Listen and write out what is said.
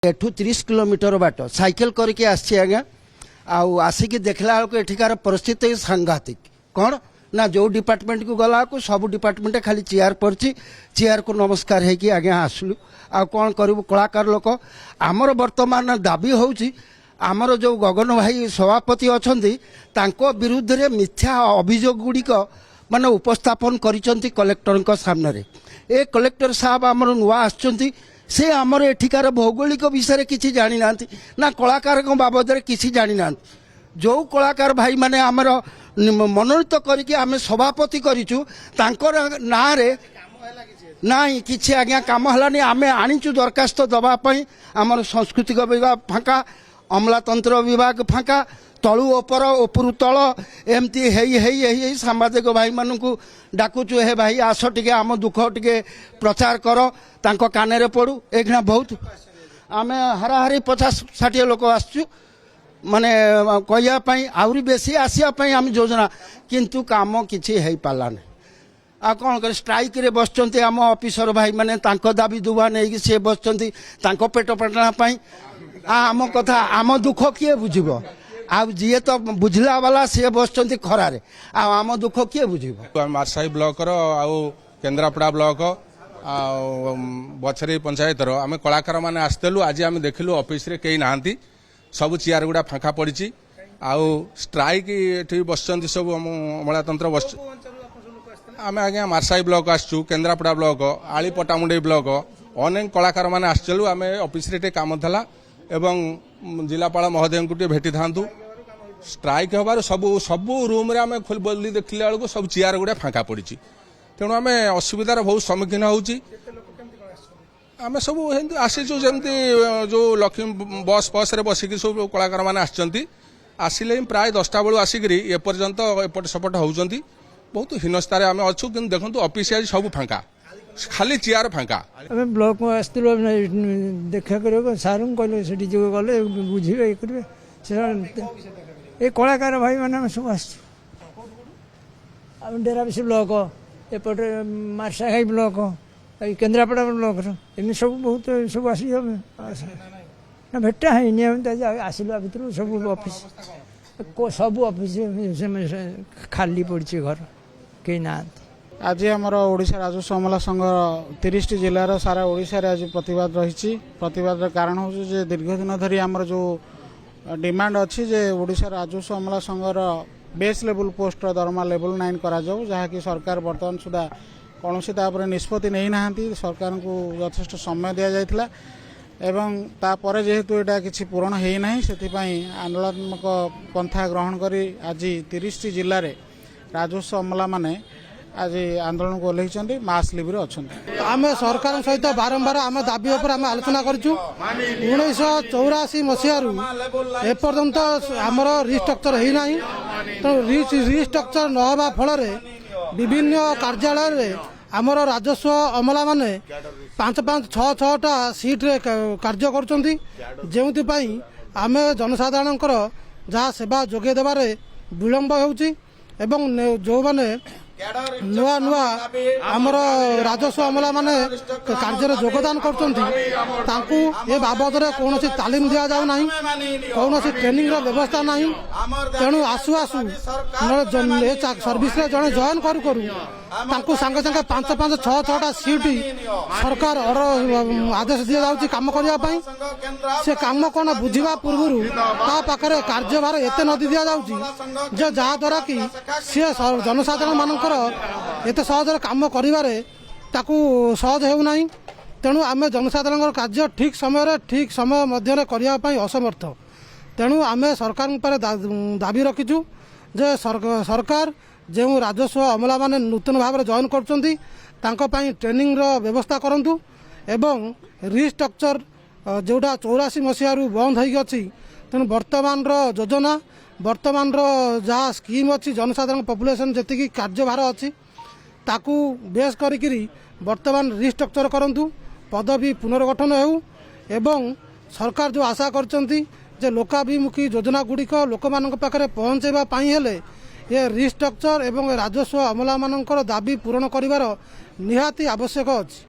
एठू 30 kilometre बाट cycle करके आसी आज्ञा आसिक देखला बेलू एठिकार परिस्थिति सांघातिक कौन ना जो डिपार्टमेंट को गला को सब डिपार्टमेंट खाली चेयर पड़ी चेयर को नमस्कार है कि आज्ञा आसलु आ कौन करूँ कलाकार लोक आमर वर्तमान दाबी होची आमर जो गगन भाई सभापति अच्छा विरुद्ध रे मिथ्या अभियोग गुड़िक माने उपस्थापन करिसंती कलेक्टर सामने ए कलेक्टर साहब आमर नुआ आसचंती से आमर एठिकार भौगोलिक विषय किसी जानी ना ना कलाकार बाबद किसी जानी ना जो कलाकार भाई माने आमर मनोनीत करके आम सभापति करिचु तांकर ना रे नाई किसी आज्ञा कम हलानी आम आनीचु दरखास्त दवापाई आमर सांस्कृतिक विभाग फाँका अमलातंत्र विभाग फाँका तलु ओपर ओपुरु तल एमती हेई सांबादिक भाई मानू डाकुचु हे भाई आस टिके आम दुख टिके प्रचार कर तांको कान पड़ू एखना बहुत आम हाराहारी 50-60 लोक आसचु माने कहवाई आहरी बेसी आसापी आम योजना किंतु काम किसी हो पारानी आ कौन कर स्ट्राइक रे बसचंती आम ऑफिसर भाई माने तांको दाबी दुबा नहीं सी बसचंती तांको पेट पाटना आम कथा आम दुख किए बुझिबो आ जी तो बुझला वाला सी बसचंती खरारे आम दुख किए बुझिबो मारसाई ब्लॉक केन्द्रापड़ा ब्लॉक बछरी पंचायत आम कलाकार मैंने आसलु आज आम देखिलु ऑफिस रे कई नहांती सब चेयर गुड़ा फाँका पड़ी आउ स्ट्राइक ये बसचंती सब अमलातंत्र बस आम आज्ञा मारसाई ब्लॉक आसचु केन्द्रापड़ा ब्लॉक आली पटामुंडई ब्लॉक अनेक कलाकार मैंने आसचलु आम ऑफिस रे काम था एवं जिलापाल महोदय को भेटी था स्ट्राइक हबार सब रूम रे आम बोली देखला बेलू सब चेयर गुड़ा फाँका पड़ी तेणु आम असुविधार बहुत सम्मुखीन होची आम सब आसीचु जमती जो लक्ष्मी बस बस रे बसिक सब कलाकार मैंने आसिले प्राय 10टा बेलू आसिक एपर्यंत एपट सपट होती बहुत हीनस्तार आम अच्छु कि देखो ऑफिस आज सब फाँका खाली चेयर फाँका ब्लॉक में आसलु देखा कर सार कहले से जो गले बुझे ये करेंगे ये कलाकार भाई मैंने सब आम डेराबसी ब्लॉक एपटे मार्साघाई ब्लॉक केन्द्रापड़ा ब्लॉक एम सब बहुत सब आस ना भेटा है आसलु भर सब ऑफिस सब ऑफिस खाली पड़ी घर कहीं ना आज आमर ओडिशा राजस्व अमला संघ 30 जिलार सारा ओडिशा रे आज प्रतिवाद रही प्रतिवाद कारण हूँ दीर्घ दिन धरी आमर जो डिमांड अच्छी जे ओडिशा राजस्व अमला संघर बेस लेवल पोस्ट दरमा लेवल 9 करा जाऊ जहाँकि सरकार बर्तमान सुधा कौन तापर निष्पत्ति नहीं ना सरकार को यथेष्ट समय दि जाइथिला एवं तापर जेहेतु एटा किछि पूरण हेई नाही सेथिपाई आंदोलनात्मक पंथा ग्रहण करी आज 30 जिले में राजस्व अमला माने आज आंदोलन को ओह्लैछन्ति मास लिव रे अछन्ति आम सरकार सहित बारंबार आम दाबी उपर आम आलोचना करूँ 1984 मसीहारू एपर्यंत आमर रिस्ट्रक्चर होना तेणु रिस्ट्रक्चर नहबा फल विभिन्न कार्यालय आमर राजस्व अमला माने 5-5-6-6टा सीट रे कार्य करुँच आम जनसाधारण जहाँ सेवा जोगे देवारे विलंब होउची एवं जो माने नुआ नुआ आमर राजस्व अमला माने कार्य योगदान करछन्ति ए बाबद कौन तालीम दि जाऊ ना कौन ट्रेनिंग व्यवस्था ना तेणु आसु आसु सर्विस जड़े जॉइन करू करू सांगे सांगे 5-5-6-6टा सीट सरकार ऑर्डर आदेश दि जाउची काम करने से काम कौन बुझा पूर्व पाखे कार्यभार एत नदी दि जाउची जहाँद्वारा कि सी जनसाधारण मानकर एत सहज काम करिबारे ताकू सहज हेउना तेणु आम जनसाधारण कार्य ठीक समय मध्य करने असमर्थ तेणु आम सरकार पर दाबी रखीचु जे सरकार जो राजस्व अमला माने नूतन भाव में जॉइन करछन्ति तांको पई ट्रेनिंग रो व्यवस्था करंतु एवं रिस्ट्रक्चर जोटा 84 मसीहारू बंद हो तेणु वर्तमान योजना वर्तमान जहाँ स्कीम अच्छी जनसाधारण पॉपुलेशन जी कार्यभार अच्छी ताकू बेस करी वर्तमान रिस्ट्रक्चर करंतु पदवी पुनर्गठन हो एवं सरकार जो आशा करछन्ति जे लोकाभिमुखी योजना गुड़िक लोक मान पाखे पहुँचेबा हेले ये रिस्ट्रक्चर एवं राजस्व अमला मानकर दाबी पूरण करिवार निहाती आवश्यक अछि।